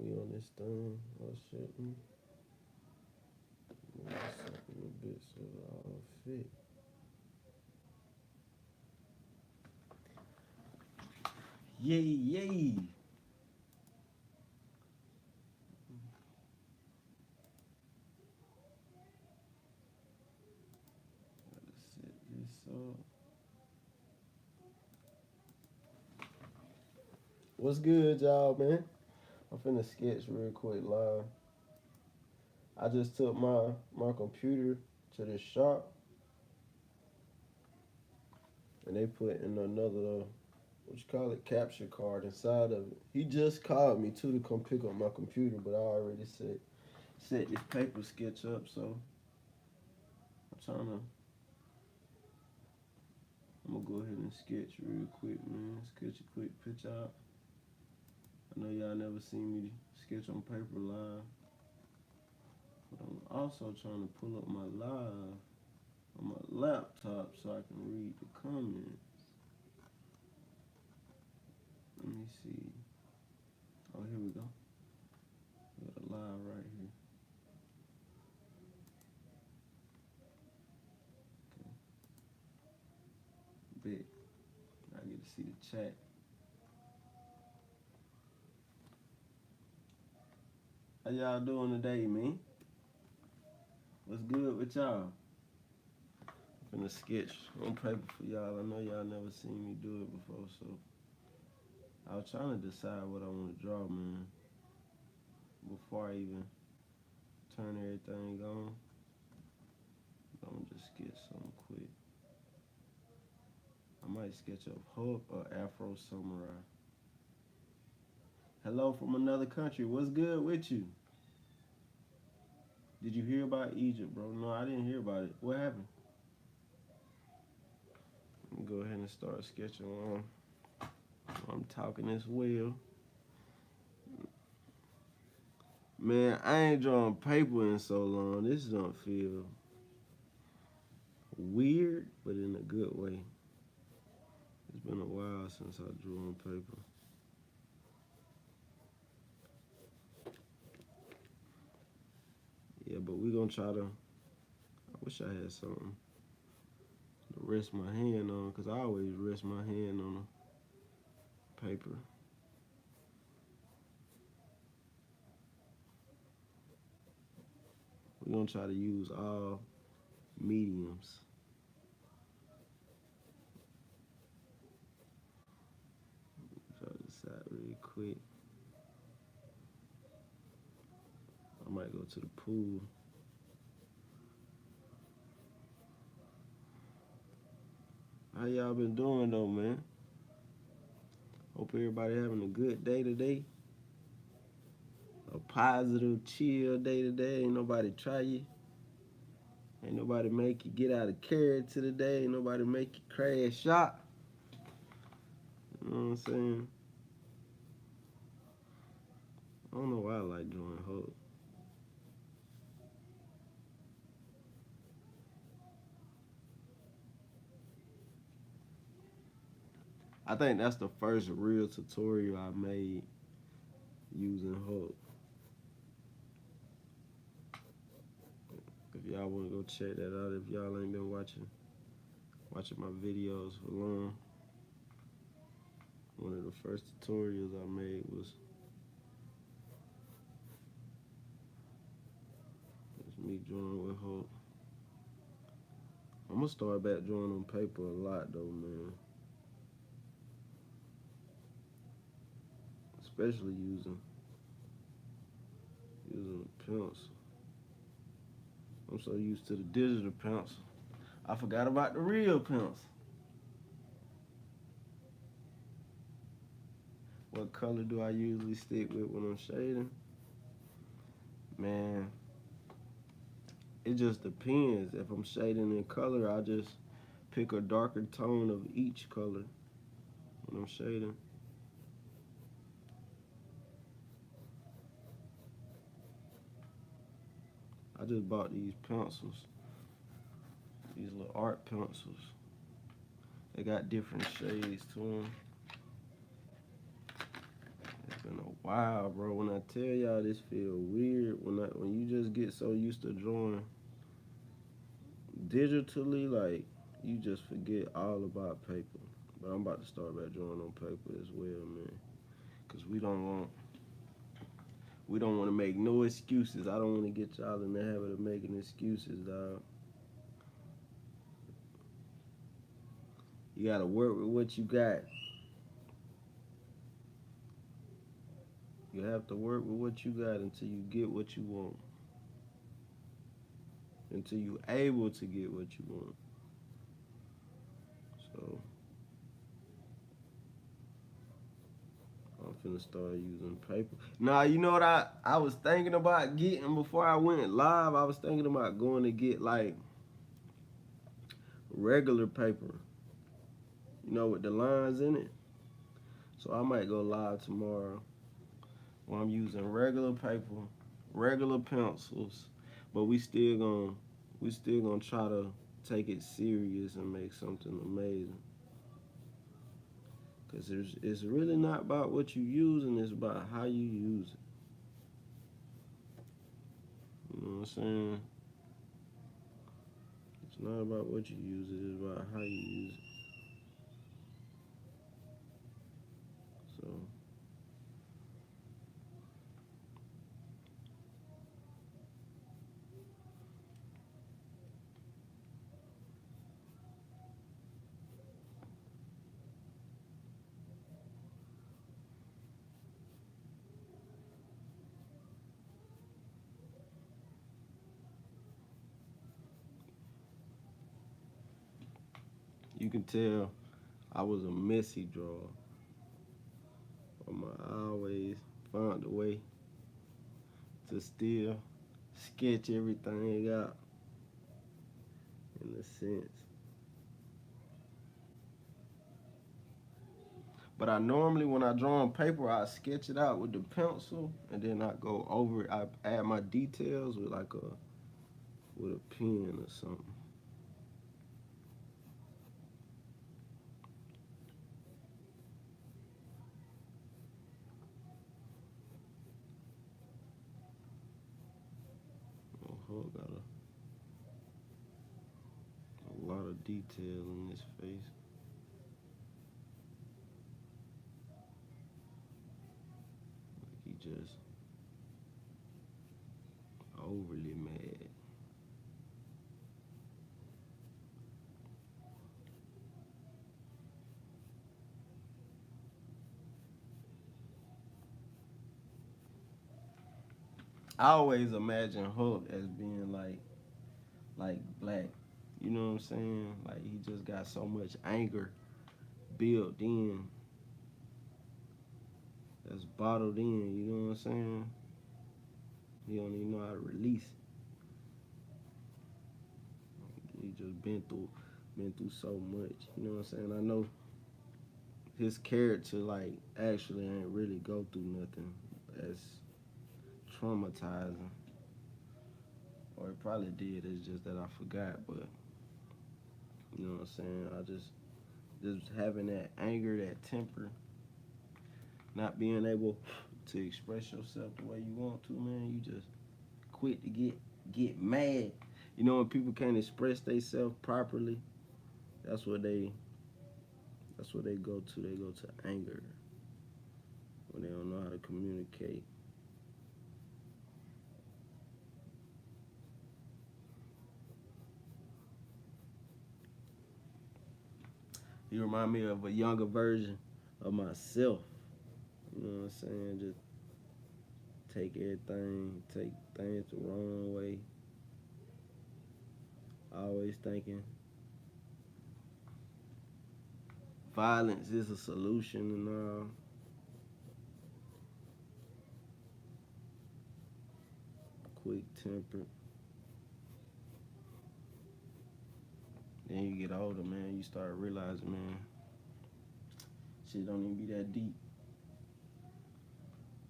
We on this thing. Oh shit. Move this up a little bit so it all fit. Yay, yay. Gotta set this up. What's good, y'all, man? I'm finna sketch real quick live. I just took my computer to the shop and they put in another what you call it, capture card inside of it. He just called me too to come pick up my computer, but I already set this paper sketch up, so I'm gonna go ahead and sketch real quick, man. Sketch a quick picture out. I know y'all never seen me sketch on paper live, but I'm also trying to pull up my live on my laptop so I can read the comments. Let me see. Oh, here we go. We got a live right here. Okay. Bet. I get to see the chat. How y'all doing today, man? What's good with y'all? I'm finna sketch on paper for y'all. I know y'all never seen me do it before, so I was trying to decide what I want to draw, man, before I even turn everything on. I'm gonna just sketch something quick. I might sketch up Hulk or Afro Samurai. Hello from another country. What's good with you? Did you hear about Egypt, bro? No, I didn't hear about it. What happened? Let me go ahead and start sketching on. I'm talking as well. Man, I ain't drawn paper in so long. This don't feel weird, but in a good way. It's been a while since I drew on paper. Yeah, but we gonna try to. I wish I had something to rest my hand on, cause I always rest my hand on a paper. We're gonna try to use all mediums. Try to decide really quick. I might go to the pool. How y'all been doing though, man? Hope everybody having a good day today. A positive, chill day today. Ain't nobody try you. Ain't nobody make you get out of character today. Ain't nobody make you crash out. You know what I'm saying? I don't know why I like drawing Hulk. I think that's the first real tutorial I made using Hulk. If y'all want to go check that out, if y'all ain't been watching my videos for long, one of the first tutorials I made was me drawing with Hulk. I'm gonna start back drawing on paper a lot though, man. Especially using a pencil. I'm so used to the digital pencil. I forgot about the real pencil. What color do I usually stick with when I'm shading? Man, it just depends. If I'm shading in color, I just pick a darker tone of each color when I'm shading. I just bought these pencils, these little art pencils. They got different shades to them. It's been a Wow, bro. When I tell y'all this feel weird, when you just get so used to drawing digitally, like you just forget all about paper. But I'm about to start back drawing on paper as well, man. Cause we don't want to make no excuses. I don't want to get y'all in the habit of making excuses, dog. You gotta work with what you got. You have to work with what you got until you get what you want. Until you able to get what you want. So I'm finna start using paper. Nah, you know what I was thinking about getting before I went live? I was thinking about going to get like regular paper, with the lines in it. So I might go live tomorrow where I'm using regular paper, regular pencils, but we still gonna try to take it serious and make something amazing. Cause it's really not about what you using, it's about how you use it. You know what I'm saying? It's not about what you use it, it's about how you use it. So you can tell I was a messy drawer. I always found a way to still sketch everything out in a sense. But I normally, when I draw on paper, I sketch it out with the pencil, and then I go over it. I add my details with a pen or something. Oh, got a lot of detail in this face. Like he just overly mad. I always imagine Hulk as being like black. You know what I'm saying? Like he just got so much anger built in, that's bottled in. You know what I'm saying? He don't even know how to release it. He just been through so much. You know what I'm saying? I know his character like actually ain't really go through nothing as traumatizing, or it probably did. It's just that I forgot. But you know what I'm saying? I just having that anger, that temper, not being able to express yourself the way you want to, man. You just quit to get mad. You know when people can't express themselves properly, that's what they go to. They go to anger when they don't know how to communicate. You remind me of a younger version of myself. You know what I'm saying? Just take things the wrong way. Always thinking violence is a solution and all. Quick tempered. Then you get older, man. You start realizing, man, shit don't even be that deep.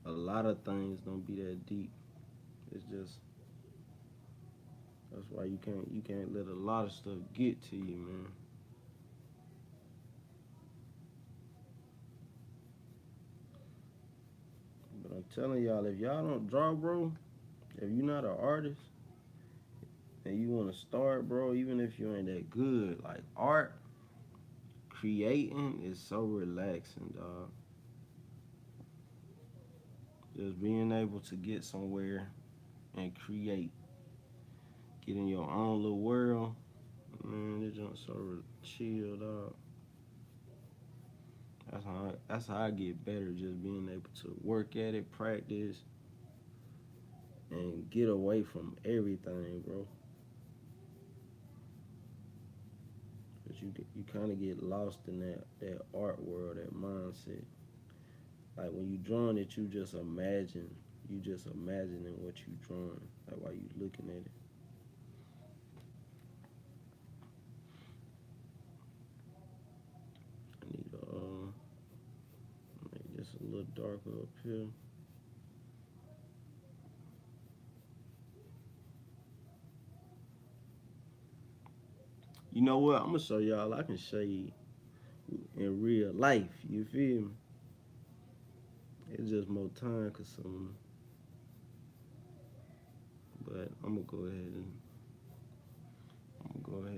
A lot of things don't be that deep. It's just that's why you can't let a lot of stuff get to you, man. But telling y'all, if y'all don't draw, bro, if you're not an artist and you want to start, bro, even if you ain't that good, like art, creating is so relaxing, dog. Just being able to get somewhere and create, get in your own little world, man, it's just so chill, dog. That's how I get better, just being able to work at it, practice, and get away from everything, bro. Cause you kind of get lost in that art world, that mindset. Like when you drawing it, you just imagining what you drawing, like while you looking at it. I need to make this a little darker up here. You know what? I'm gonna show y'all. I can shade in real life. You feel me? It's just more time consuming, but I'm gonna go ahead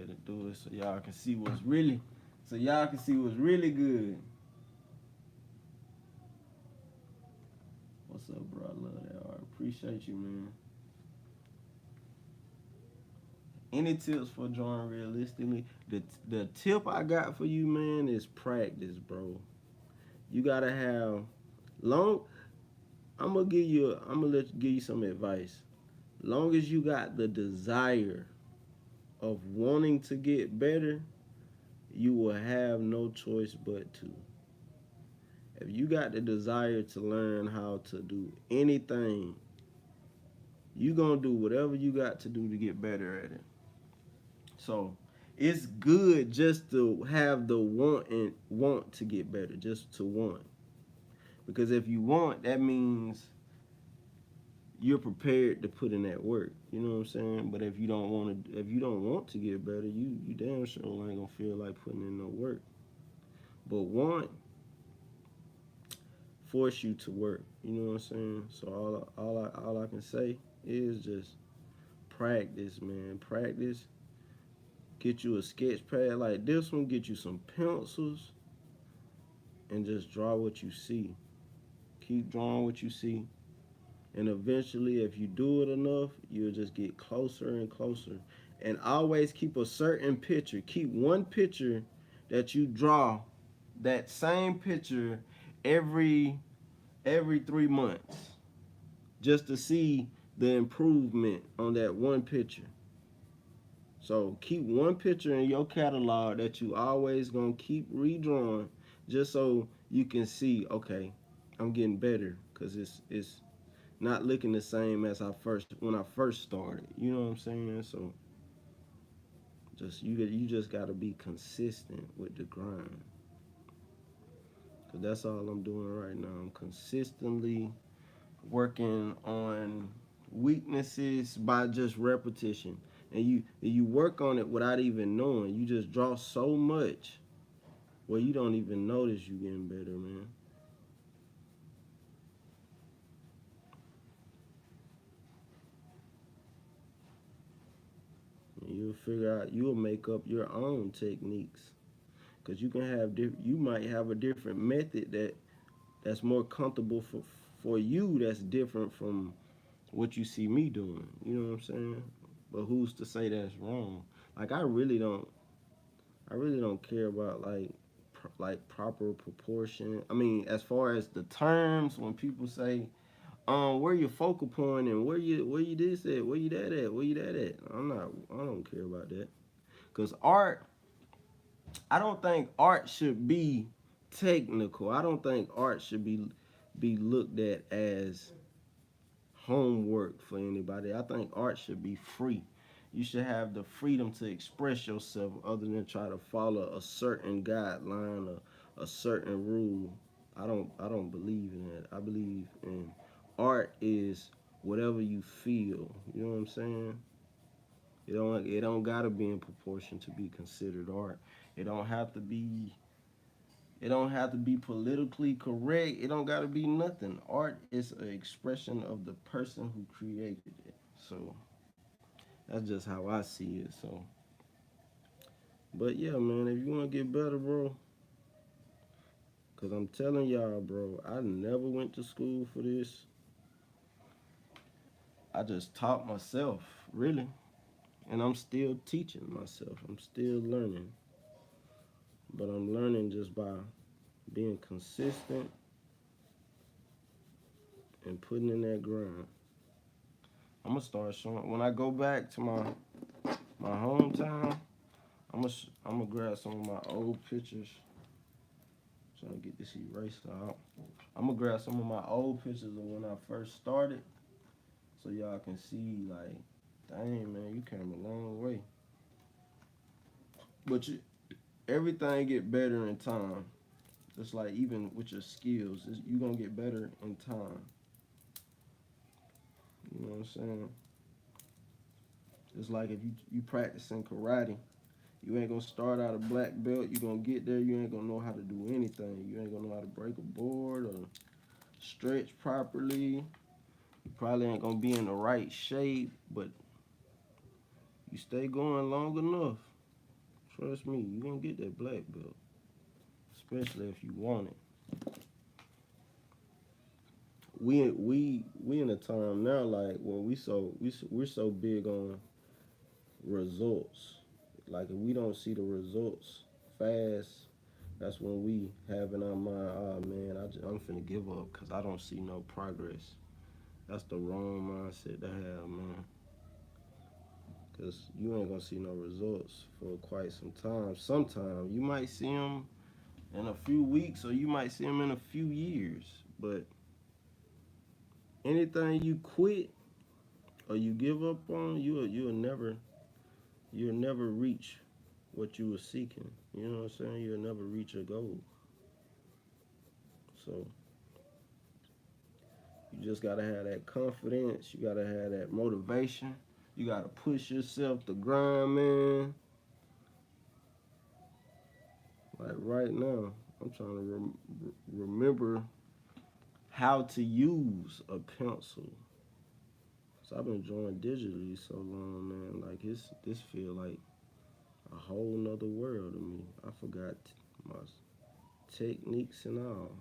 and do it so y'all can see what's really good. What's up, bro? I love that art. Appreciate you, man. Any tips for drawing realistically? The tip I got for you, man, is practice, bro. You gotta have long. Give you some advice. Long as you got the desire of wanting to get better, you will have no choice but to. If you got the desire to learn how to do anything, you gonna do whatever you got to do to get better at it. So it's good just to have the want to get better, just to want. Because if you want, that means you're prepared to put in that work. You know what I'm saying? But if you don't want to get better, you damn sure ain't gonna feel like putting in no work. But want force you to work. You know what I'm saying? So all I can say is just practice, man. Practice. Get you a sketch pad like this one. Get you some pencils and just draw what you see. Keep drawing what you see. And eventually, if you do it enough, you'll just get closer and closer. And always keep a certain picture. Keep one picture that you draw, that same picture every 3 months, just to see the improvement on that one picture. So keep one picture in your catalog that you always gonna keep redrawing, just so you can see, okay, I'm getting better, because it's not looking the same as when I first started. You know what I'm saying? So you just gotta be consistent with the grind. Cause that's all I'm doing right now. I'm consistently working on weaknesses by just repetition. And you work on it without even knowing. You just draw so much where you don't even notice you getting better, man. And you'll make up your own techniques. Cause you might have a different method that's more comfortable for you, that's different from what you see me doing. You know what I'm saying? But who's to say that's wrong? Like I really don't care about like proper proportion. I mean, as far as the terms, when people say, where your focal point and where you this at, where you that at, where you that at, I don't care about that. Cause I don't think art should be technical. I don't think art should be looked at as homework for anybody. I think art should be free. You should have the freedom to express yourself other than try to follow a certain guideline or a certain rule. I don't believe in that. I believe in art is whatever you feel. You know what I'm saying? It don't gotta be in proportion to be considered art. It don't have to be It don't have to be politically correct. It don't got to be nothing. Art is an expression of the person who created it. So that's just how I see it. So, but yeah, man, if you want to get better, bro, because I'm telling y'all, bro, I never went to school for this. I just taught myself, really. And I'm still teaching myself. I'm still learning. But I'm learning just by being consistent and putting in that grind. I'm gonna start showing when I go back to my hometown. I'm gonna grab some of my old pictures. Trying to get this eraser out. I'm gonna grab some of my old pictures of when I first started, so y'all can see like, dang man, you came a long way. But everything get better in time. Just like even with your skills, you gonna get better in time. You know what I'm saying? It's like if you practicing karate, you ain't gonna start out a black belt. You gonna get there, you ain't gonna know how to do anything. You ain't gonna know how to break a board or stretch properly. You probably ain't gonna be in the right shape, but you stay going long enough. Trust me, you gonna get that black belt, especially if you want it. We in a time now like when we're so big on results. Like if we don't see the results fast, that's when we have in our mind, oh man, I'm finna give up because I don't see no progress. That's the wrong mindset to have, man. Because you ain't gonna see no results for quite some time. Sometime you might see them in a few weeks, or you might see them in a few years. But anything you quit or you give up on, you'll never reach what you were seeking. You know what I'm saying? You'll never reach your goal. So you just gotta have that confidence. You gotta have that motivation. You gotta push yourself to grind, man. Like right now, I'm trying to remember how to use a pencil. So I've been drawing digitally so long, man. Like this feel like a whole nother world to me. I forgot my techniques and all.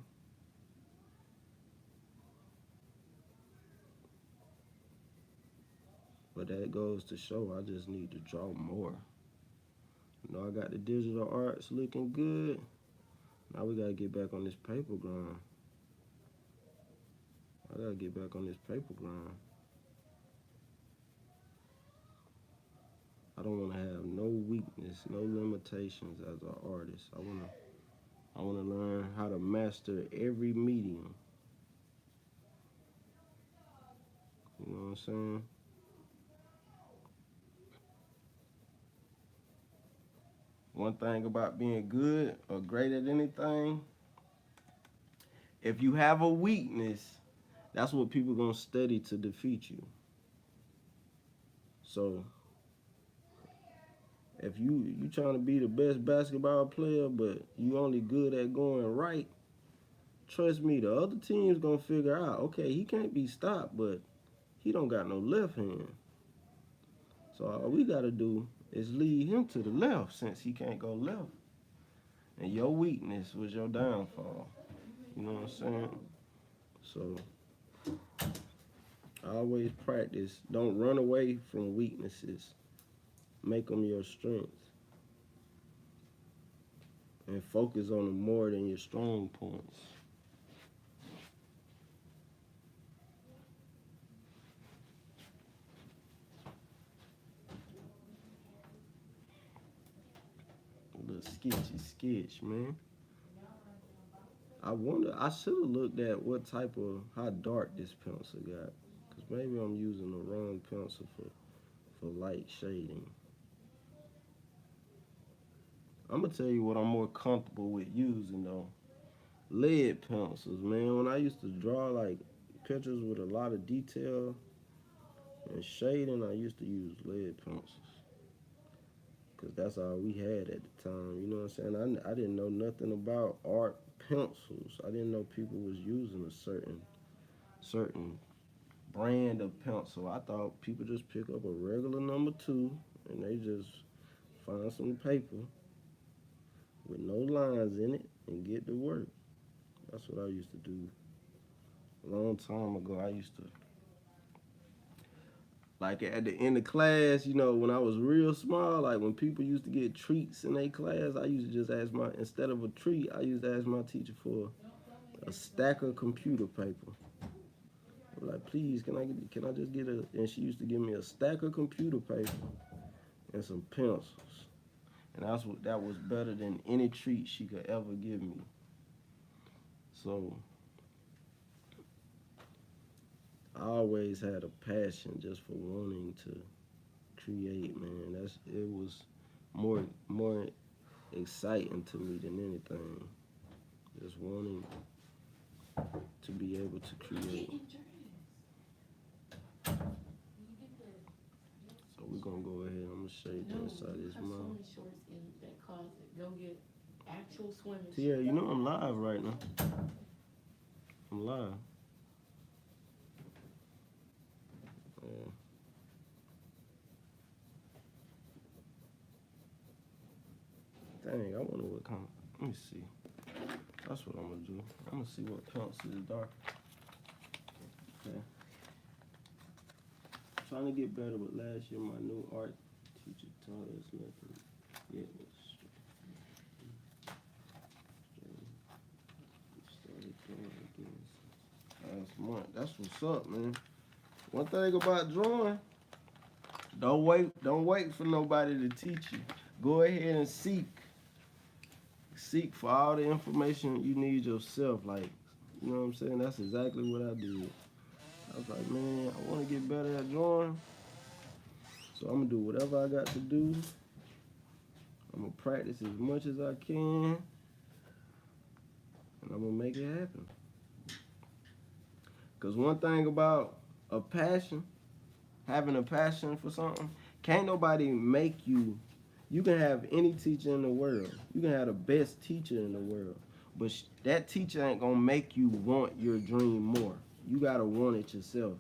But that goes to show I just need to draw more. You know, I got the digital arts looking good. Now we gotta get back on this paper grind. I gotta get back on this paper grind. I don't wanna have no weakness, no limitations as an artist. I wanna learn how to master every medium. You know what I'm saying? One thing about being good or great at anything, if you have a weakness, that's what people gonna study to defeat you. So if you trying to be the best basketball player, but you only good at going right, trust me, the other team's gonna figure out, okay, he can't be stopped, but he don't got no left hand. So all we gotta do is lead him to the left since he can't go left. And your weakness was your downfall. You know what I'm saying? So always practice. Don't run away from weaknesses. Make them your strength. And focus on them more than your strong points. A little sketchy sketch, man. I wonder, I should have looked at what type of, how dark this pencil got. Because maybe I'm using the wrong pencil for light shading. I'm going to tell you what I'm more comfortable with using, though. Lead pencils, man. When I used to draw, like, pictures with a lot of detail and shading, I used to use lead pencils. because that's all we had at the time. You know what I'm saying? I didn't know nothing about art pencils. I didn't know people was using a certain brand of pencil. I thought people just pick up a regular number two and they just find some paper with no lines in it and get to work. That's what I used to do. A long time ago, I used to, like at the end of class, you know, when I was real small, like when people used to get treats in their class, I used to just ask instead of a treat, I used to ask my teacher for a stack of computer paper. I'm like, please, can I just get and she used to give me a stack of computer paper and some pencils. And that was better than any treat she could ever give me. So I always had a passion just for wanting to create, man. It was more exciting to me than anything. Just wanting to be able to create. So we're gonna go ahead. I'm gonna show you the inside of this mouth. Shorts in that closet. Go get actual swimming shorts. Yeah, you know I'm live right now. I'm live. Yeah. Dang, I wonder what kind. Let me see. That's what I'm gonna do. I'm gonna see what pencil is darker. Okay. Trying to get better, but last year my new art teacher taught us nothing yet. Started drawing again. Last month. That's what's up, man. One thing about drawing, don't wait for nobody to teach you. Go ahead and seek for all the information you need yourself. Like, you know what I'm saying? That's exactly what I did. I was like, man, I want to get better at drawing, so I'm gonna do whatever I got to do. I'm gonna practice as much as I can, and I'm gonna make it happen. Cause one thing about a passion, having a passion for something, can't nobody make you. You can have any teacher in the world. You can have the best teacher in the world, but that teacher ain't gonna make you want your dream more. You gotta want it yourself.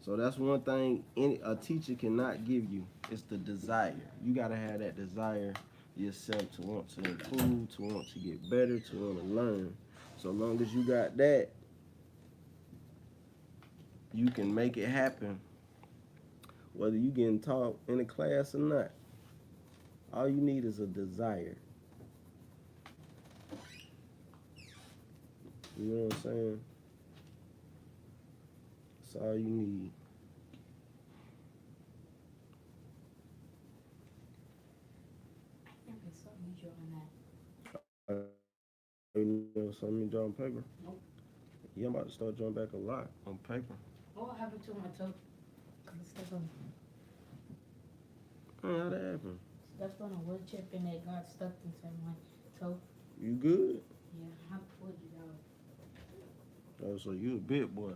So that's one thing a teacher cannot give you. It's the desire. You gotta have that desire yourself to want to improve, to want to get better, to want to learn. So long as you got that, you can make it happen. Whether you getting taught in a class or not, all you need is a desire. You know what I'm saying? That's all you need. You know something you draw on paper? Nope. Yeah, I'm about to start drawing back a lot on paper. What happened to my toe? Man, how'd that happen? That's when a wood chip and it got stuck inside my toe. You good? Yeah, I pulled it out. Oh, so you a big boy.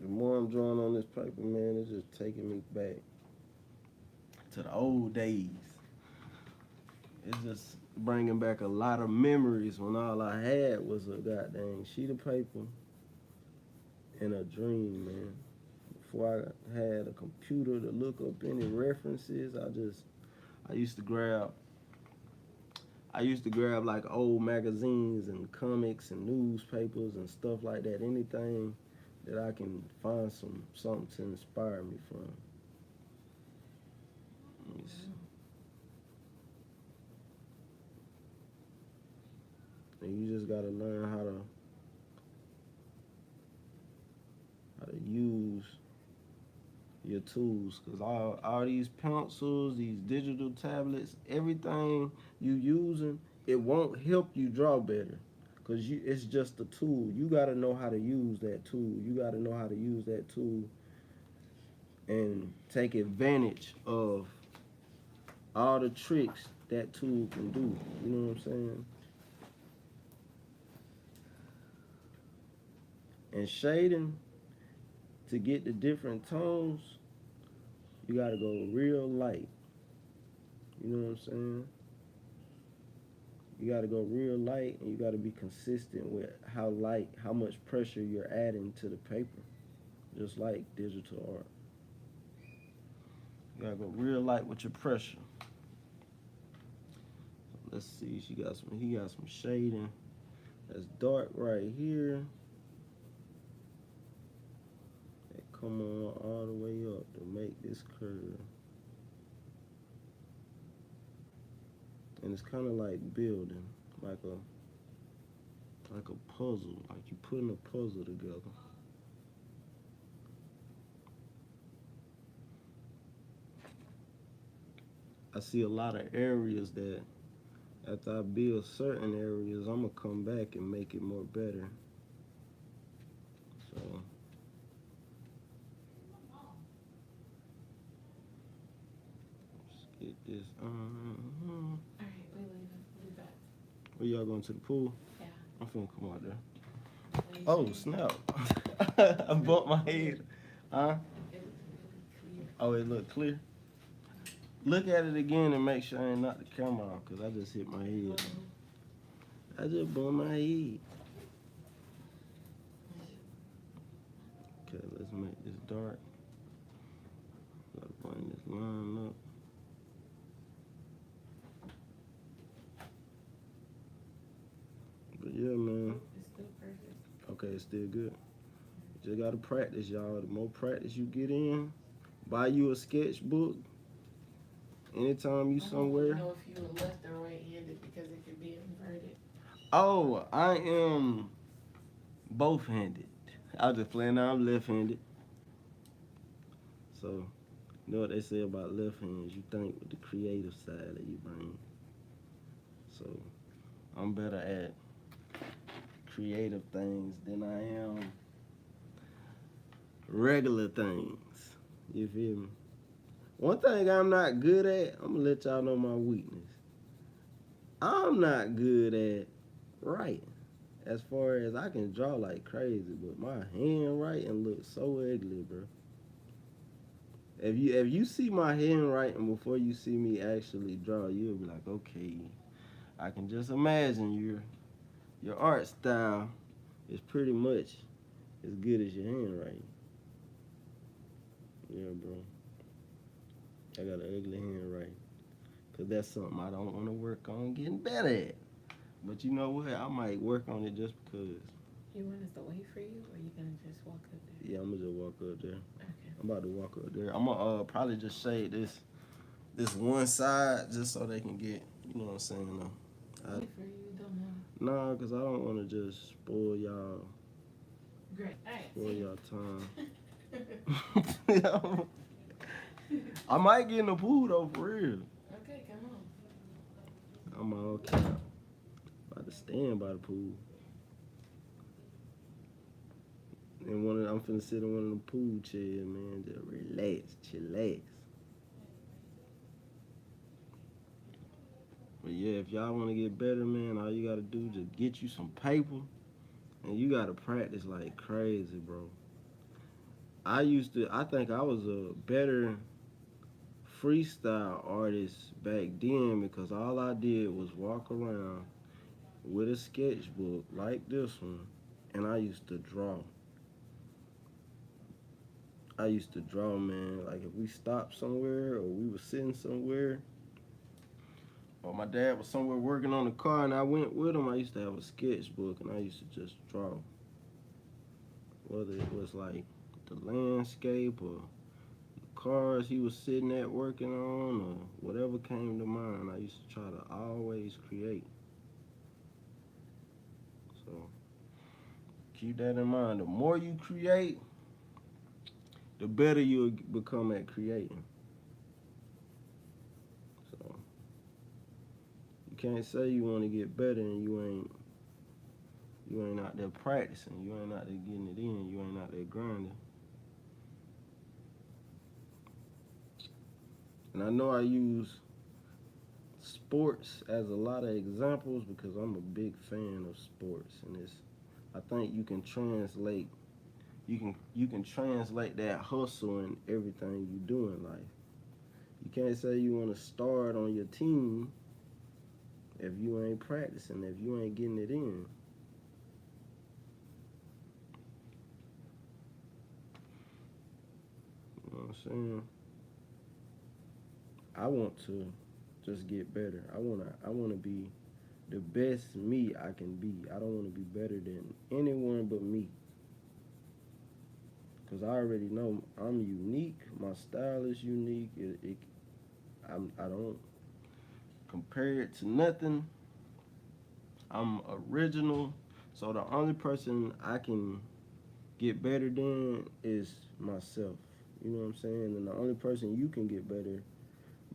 The more I'm drawing on this paper, man, it's just taking me back to the old days. It's just bringing back a lot of memories when all I had was a goddamn sheet of paper and a dream, man. Before I had a computer to look up any references, I used to grab like old magazines and comics and newspapers and stuff like that. Anything that I can find something to inspire me from. And you just gotta learn how to use your tools, because all these pencils, these digital tablets, everything you using, it won't help you draw better, because it's just a tool. You got to know how to use that tool. You got to know how to use that tool and take advantage of all the tricks that tool can do. You know what I'm saying? And shading, to get the different tones, you gotta go real light. You know what I'm saying? You gotta go real light, and you gotta be consistent with how light, how much pressure you're adding to the paper. Just like digital art. You gotta go real light with your pressure. Let's see, he got some shading. That's dark right here. That come on all the way up to make this curve. And it's kind of like building, like a puzzle, like you putting a puzzle together. I see a lot of areas that after I build certain areas, I'm gonna come back and make it more better. So let's get this on. Alright, we leaving. We'll be back. Where y'all going, to the pool? Yeah. I'm finna come out there. Leave. Oh snap! I bumped my head. Huh? It was clear. Oh, it looked clear. Look at it again and make sure I ain't knocked the camera off, cause I just hit my head. I just bumped my head. Okay, let's make this dark. Gotta bring this line up. But yeah, man. It's still perfect. Okay, it's still good. You just gotta practice, y'all. The more practice you get in, buy you a sketchbook. Anytime you somewhere. I don't know if you were left or right-handed because it could be inverted. Oh, I am both-handed. I was just playing now, I'm left-handed. So, you know what they say about left hands, you think with the creative side of your brain. So, I'm better at creative things than I am regular things. You feel me? One thing I'm not good at, I'm gonna let y'all know my weakness. I'm not good at writing. As far as I can draw like crazy, but my handwriting looks so ugly, bro. If you see my handwriting before you see me actually draw, you'll be like, okay, I can just imagine your art style is pretty much as good as your handwriting. Yeah, bro. I got an ugly handwriting. Cause that's something I don't want to work on getting better at. But you know what? I might work on it just because. You want us to wait for you, or you gonna just walk up there? Yeah, I'm gonna just walk up there. Okay. I'm about to walk up there. I'm gonna probably just shade this one side just so they can get, you know what I'm saying? Wait for you, don't know. Nah, cause I don't want to just spoil y'all. Great. Alright. Spoil y'all time. Yeah. I might get in the pool though, for real. Okay, come on. I'm all cap. About to stand by the pool. And I'm finna sit in one of the pool chairs, man. Just relax, chillax. But yeah, if y'all wanna get better, man, all you gotta do is just get you some paper, and you gotta practice like crazy, bro. I think I was a better freestyle artist back then because all I did was walk around with a sketchbook like this one, and I used to draw. Man. Like if we stopped somewhere or we were sitting somewhere, or my dad was somewhere working on the car and I went with him, I used to have a sketchbook and I used to just draw. Whether it was like the landscape or cars he was sitting at working on or whatever came to mind, I used to try to always create. So keep that in mind. The more you create, the better you'll become at creating. So you can't say you want to get better and you ain't out there practicing, you ain't out there getting it in, you ain't out there grinding. And I know I use sports as a lot of examples because I'm a big fan of sports, and I think you can translate that hustle in everything you do in life. You can't say you want to start on your team if you ain't practicing, if you ain't getting it in. You know what I'm saying? I want to just get better. I wanna be the best me I can be. I don't want to be better than anyone but me. Cause I already know I'm unique. My style is unique. I don't compare it to nothing. I'm original. So the only person I can get better than is myself. You know what I'm saying? And the only person you can get better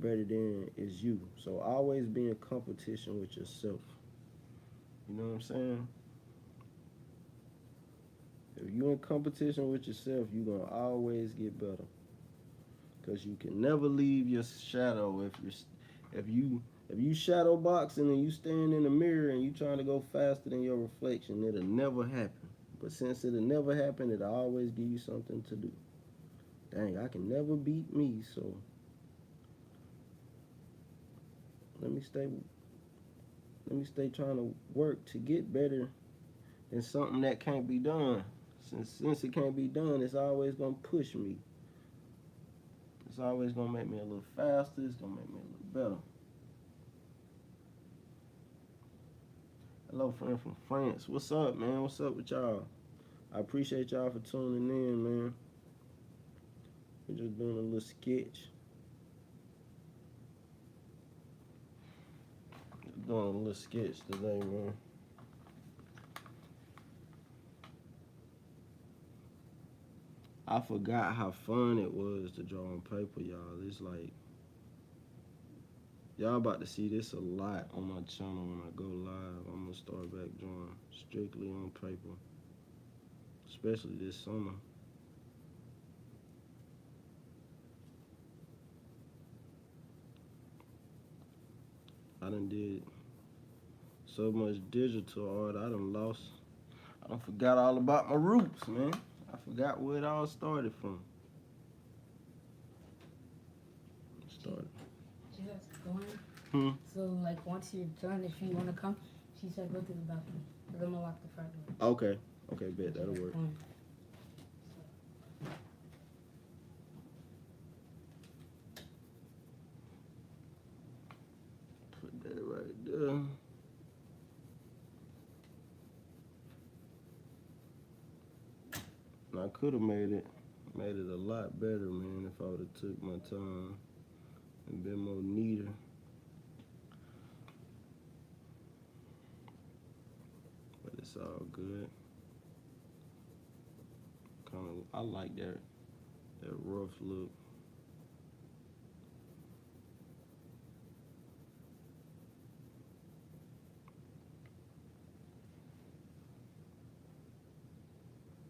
than is you. So always be in competition with yourself. You know what I'm saying? If you're in competition with yourself, you're gonna always get better. Cause you can never leave your shadow. If you shadow boxing and you stand in the mirror and you trying to go faster than your reflection, it'll never happen. But since it'll never happen, it'll always give you something to do. Dang, I can never beat me, so let me stay trying to work to get better than something that can't be done. Since it can't be done, it's always gonna push me. It's always gonna make me a little faster. It's gonna make me a little better. Hello, friend from France. What's up, man? What's up with y'all? I appreciate y'all for tuning in, man. We're just doing a little sketch. Doing a little sketch today, man. I forgot how fun it was to draw on paper, y'all. It's like, y'all about to see this a lot on my channel when I go live. I'm gonna start back drawing strictly on paper, especially this summer. I done did so much digital art, I done forgot all about my roots, man. I forgot where it all started from. Just going. So, like, once you're done, if you want to come, she said go to the balcony. Because I'm going to lock the front door. Okay, bet, that'll work. Put that right there. I could have made it a lot better, man, if I would have took my time and been more neater. But it's all good. I like that rough look.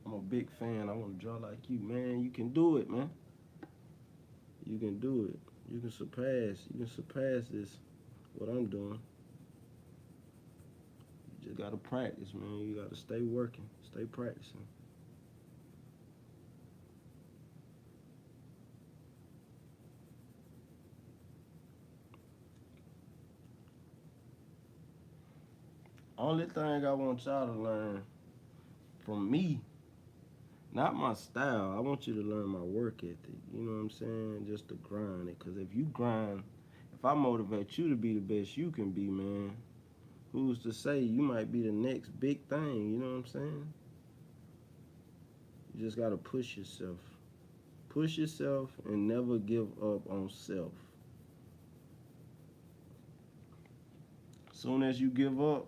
I'm a big fan. I want to draw like you, man. You can do it, man. You can do it. You can surpass this, what I'm doing. You just gotta practice, man. You gotta stay working, stay practicing. Only thing I want y'all to learn from me, not my style. I want you to learn my work ethic. You know what I'm saying? Just to grind it. Because if you grind, if I motivate you to be the best you can be, man, who's to say you might be the next big thing? You know what I'm saying? You just got to push yourself. Push yourself and never give up on self. Soon as you give up,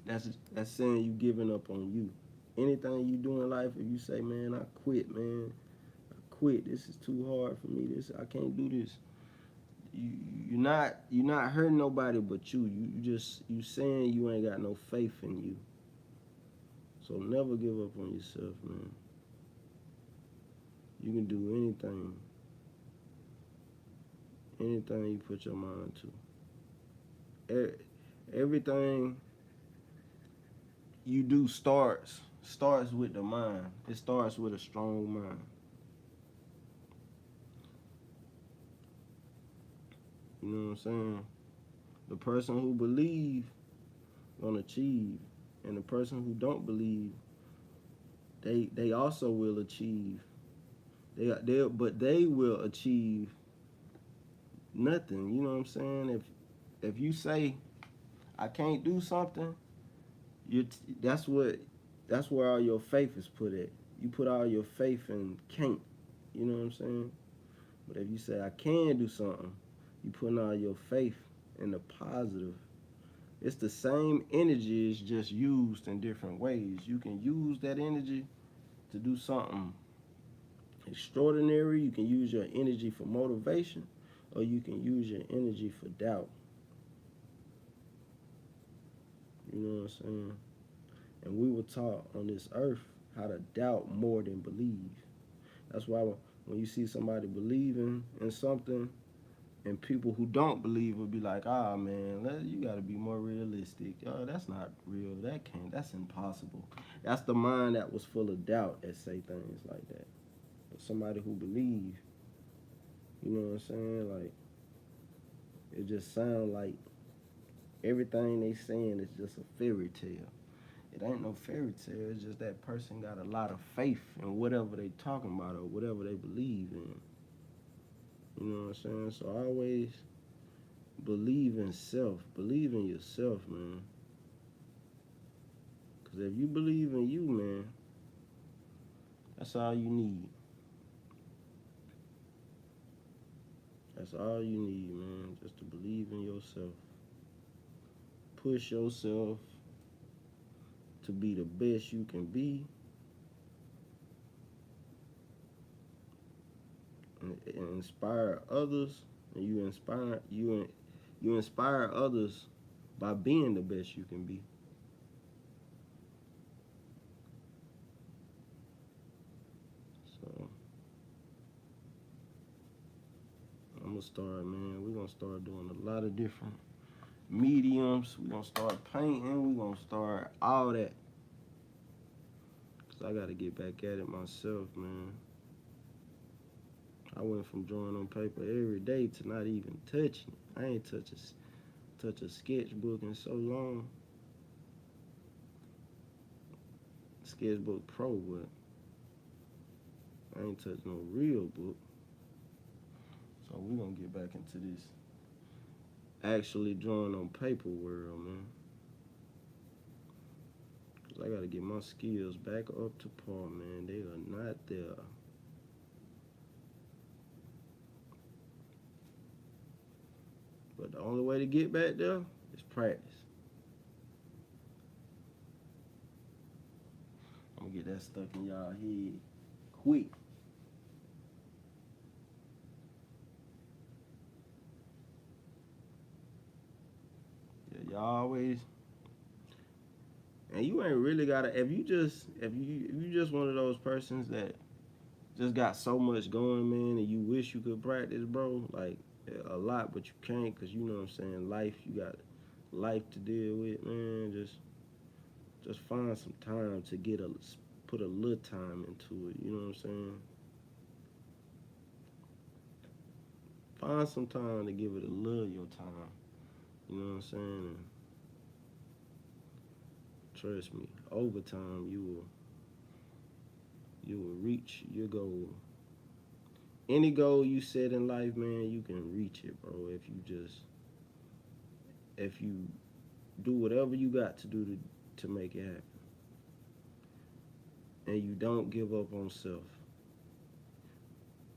that's saying you giving up on you. Anything you do in life, if you say, man, I quit, man, I quit. This is too hard for me. I can't do this. You're not hurting nobody but you. You saying you ain't got no faith in you. So never give up on yourself, man. You can do anything. Anything you put your mind to. everything you do starts with the mind. It starts with a strong mind. You know what I'm saying? The person who believe gonna achieve, and the person who don't believe, they also will achieve. But they will achieve nothing. You know what I'm saying? If you say I can't do something, that's where all your faith is put at. You put all your faith in can't. You know what I'm saying? But if you say I can do something, you putting all your faith in the positive. It's the same energy, it's just used in different ways. You can use that energy to do something extraordinary. You can use your energy for motivation, or you can use your energy for doubt. You know what I'm saying? And we were taught on this earth how to doubt more than believe. That's why when you see somebody believing in something, and people who don't believe will be like, ah, man, you got to be more realistic. Oh, that's not real. That's impossible. That's the mind that was full of doubt that say things like that. But somebody who believe, you know what I'm saying? Like, it just sound like everything they saying is just a fairy tale. It ain't no fairy tale. It's just that person got a lot of faith in whatever they talking about or whatever they believe in. You know what I'm saying? So always believe in self. Believe in yourself, man. Because if you believe in you, man, that's all you need. That's all you need, man. Just to believe in yourself. Push yourself to be the best you can be. And inspire others. And you inspire others by being the best you can be. So I'm gonna start, man. We're gonna start doing a lot of different mediums. We're gonna start painting. We're gonna start all that. Cause I gotta get back at it myself, man. I went from drawing on paper every day to not even touching it. I ain't touch a sketchbook in so long. Sketchbook Pro, but I ain't touched no real book. So we're gonna get back into this actually drawing on paper world, man. Cause I gotta get my skills back up to par, man. They are not there. But the only way to get back there is practice. I'm gonna get that stuck in y'all head quick. Yeah, y'all always. And you ain't really gotta. If you just one of those persons that just got so much going, man, and you wish you could practice, bro, like a lot, but you can't, cause you know what I'm saying. Life, you got life to deal with, man. Just find some time to put a little time into it. You know what I'm saying? Find some time to give it a little of your time. You know what I'm saying? And trust me, over time you will reach your goal. Any goal you set in life, man, you can reach it, bro. If you do whatever you got to do to make it happen. And you don't give up on self.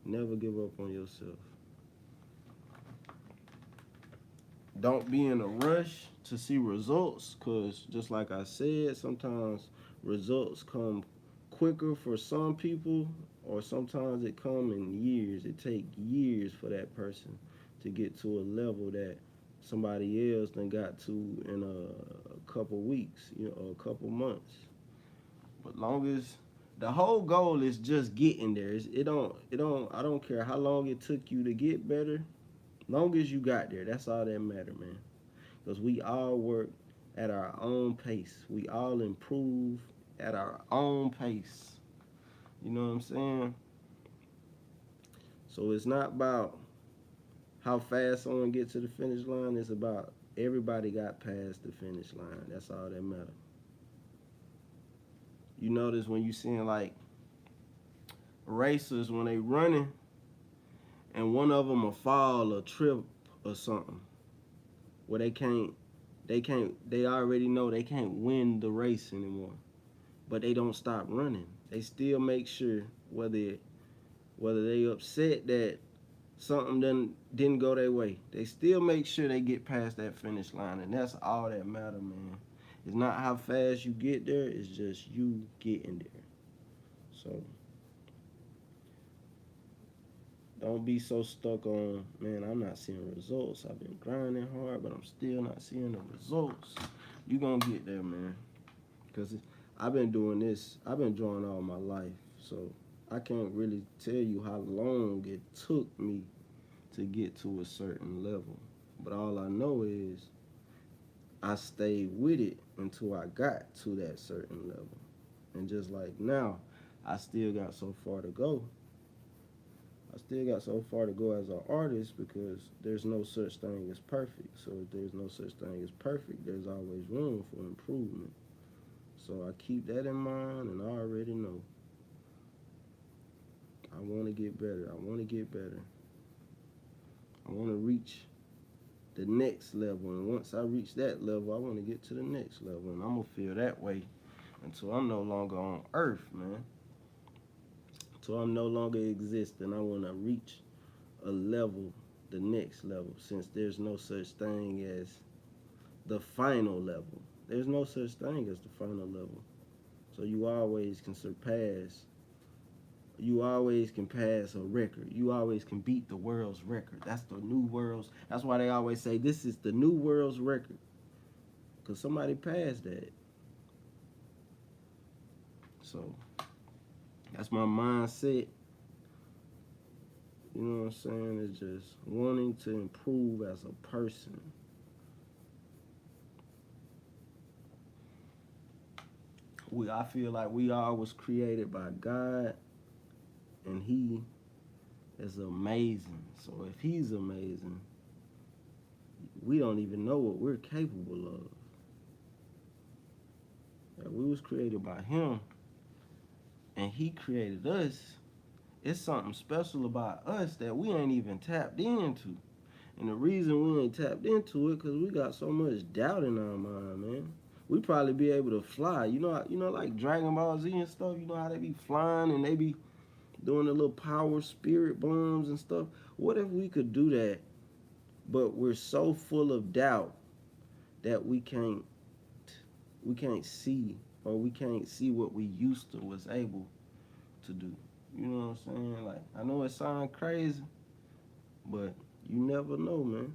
Never give up on yourself. Don't be in a rush to see results, because just like I said, sometimes results come quicker for some people, or sometimes it come in years. It take years for that person to get to a level that somebody else done got to in a couple weeks, or a couple months. But long as the whole goal is just getting there. I don't care how long it took you to get better. Long as you got there, that's all that matter, man. because we all work at our own pace. We all improve at our own pace. You know what I'm saying? So it's not about how fast someone gets to the finish line. It's about everybody got past the finish line. That's all that matters. You notice when you seeing like racers when they running and one of them will fall or trip or something where they already know they can't win the race anymore, but they don't stop running. They still make sure whether they upset that something didn't go their way, they still make sure they get past that finish line, and that's all that matter, man. It's not how fast you get there, it's just you getting there. So don't be so stuck on, man, I'm not seeing results. I've been grinding hard, but I'm still not seeing the results. You gonna get there, man. Because I've been doing this, I've been drawing all my life. So I can't really tell you how long it took me to get to a certain level. But all I know is I stayed with it until I got to that certain level. And just like now, I still got so far to go. I still got so far to go as an artist because there's no such thing as perfect. So if there's no such thing as perfect, there's always room for improvement. So I keep that in mind, and I already know. I want to get better. I want to get better. I want to reach the next level. And once I reach that level, I want to get to the next level. And I'm going to feel that way until I'm no longer on earth, man. So I'm no longer existing. I want to reach a level, the next level, since there's no such thing as the final level. There's no such thing as the final level. So you always can surpass, you always can pass a record. You always can beat the world's record. That's the new world's, that's why they always say this is the new world's record. Because somebody passed that. So that's my mindset. You know what I'm saying? It's just wanting to improve as a person. I feel like we all was created by God, and He is amazing. So if He's amazing, we don't even know what we're capable of. If we was created by Him, and He created us, it's something special about us that we ain't even tapped into. And the reason we ain't tapped into it because we got so much doubt in our mind, man. We probably be able to fly. You know, like Dragon Ball Z and stuff. You know how they be flying and they be doing the little power spirit bombs and stuff. What if we could do that, but we're so full of doubt that we can't see, or we can't see what we used to was able to do. You know what I'm saying? Like, I know it sounds crazy, but you never know, man.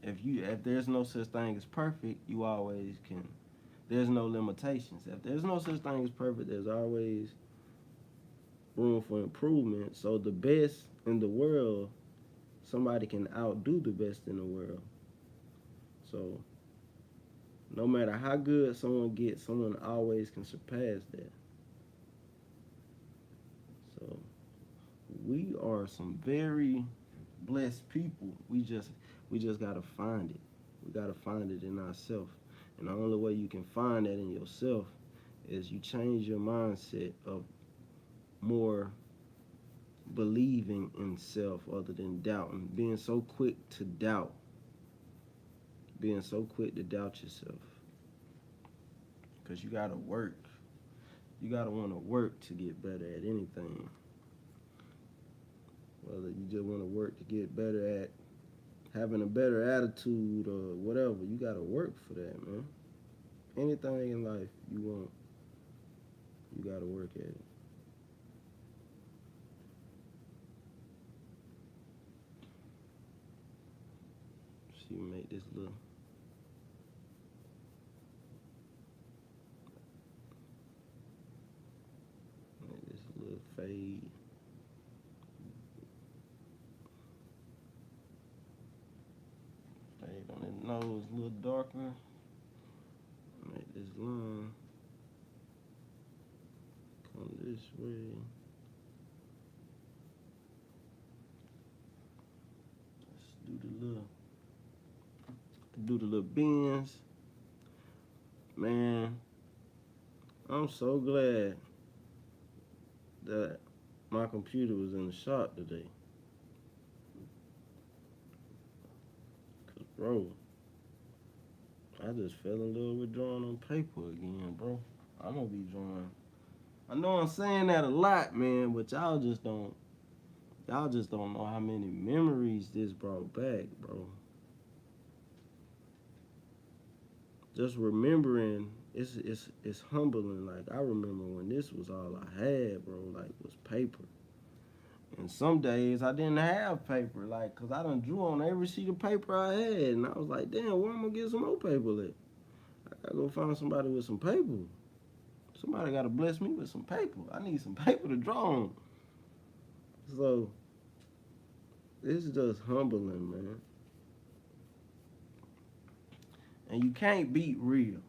If there's no such thing as perfect, you always can. There's no limitations. If there's no such thing as perfect, there's always room for improvement. So the best in the world, somebody can outdo the best in the world. So no matter how good someone gets, someone always can surpass that. So we are some very blessed people. We just gotta find it. We gotta find it in ourselves. And the only way you can find that in yourself is you change your mindset of more believing in self other than doubting. Being so quick to doubt. Being so quick to doubt yourself. Because you gotta work. You gotta want to work to get better at anything. Whether you just want to work to get better at having a better attitude or whatever, you gotta work for that, man. Anything in life you want, you gotta work at it. See, make this little fade. those a little darker. Make this line come this way. Do the little bends. Man, I'm so glad that my computer was in the shop today. Cause bro, I just fell in love with drawing on paper again, bro. I'm gonna be drawing. I know I'm saying that a lot, man, but y'all just don't know how many memories this brought back, bro. Just remembering, it's humbling. Like, I remember when this was all I had, bro, like, was paper. And some days I didn't have paper, like, cause I done drew on every sheet of paper I had, and I was like, damn, where am I gonna get some more paper at? I gotta go find somebody with some paper. Somebody gotta bless me with some paper. I need some paper to draw on. So, it's just humbling, man. And you can't beat real.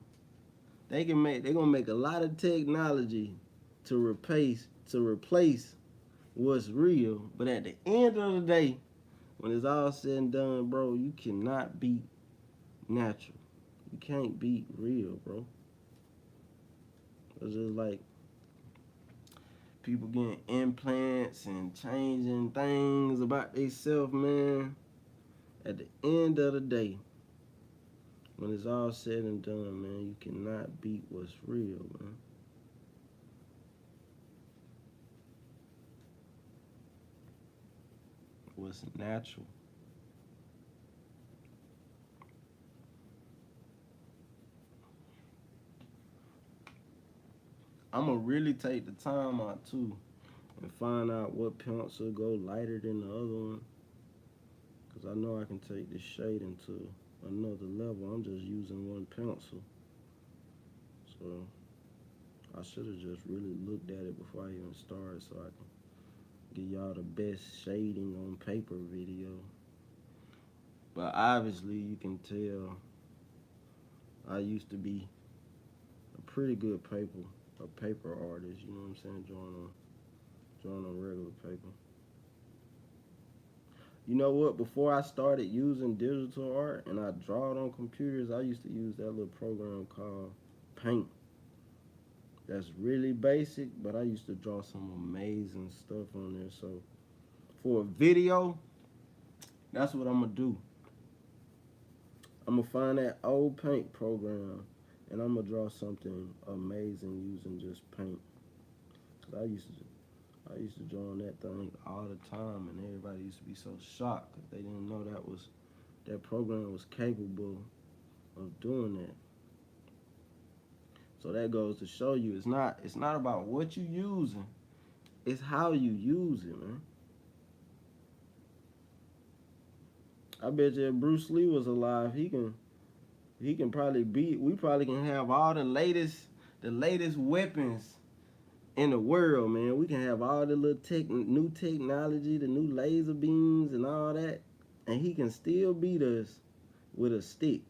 They gonna make a lot of technology to replace what's real, but at the end of the day, when it's all said and done, bro, you cannot beat natural. You can't beat real, bro. It's just like people getting implants and changing things about themselves, man. At the end of the day, when it's all said and done, man, you cannot beat what's real, man. What's natural. I'm gonna really take the time out too and find out what pencil go lighter than the other one, cause I know I can take this shade into another level. I'm just using one pencil, so I should have just really looked at it before I even started, so I can give y'all the best shading on paper video. But obviously you can tell I used to be a pretty good paper artist, you know what I'm saying, drawing on regular paper. You know what? Before I started using digital art and I draw it on computers, I used to use that little program called Paint. That's really basic, but I used to draw some amazing stuff on there. So for a video, that's what I'm gonna do. I'm gonna find that old Paint program and I'm gonna draw something amazing using just Paint. Cause I used to draw on that thing all the time, and everybody used to be so shocked because they didn't know that program was capable of doing that. So that goes to show you it's not about what you using, it's how you use it, man. I bet you if Bruce Lee was alive, he can probably we probably can have all the latest weapons in the world, man. We can have all the new technology, the new laser beams and all that, and he can still beat us with a stick.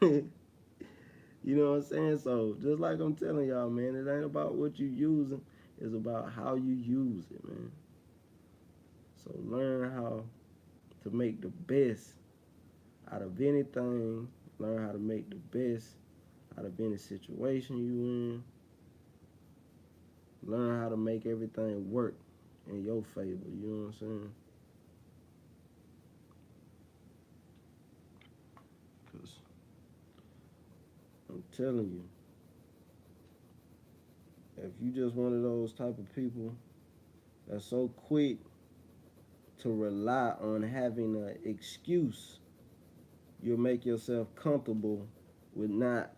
You know what I'm saying? So just like I'm telling y'all, man, it ain't about what you using, it's about how you use it, man. So learn how to make the best out of anything. Learn how to make the best out of any situation you in. Learn how to make everything work in your favor, you know what I'm saying? Because I'm telling you, if you just one of those type of people that's so quick to rely on having an excuse, you'll make yourself comfortable with not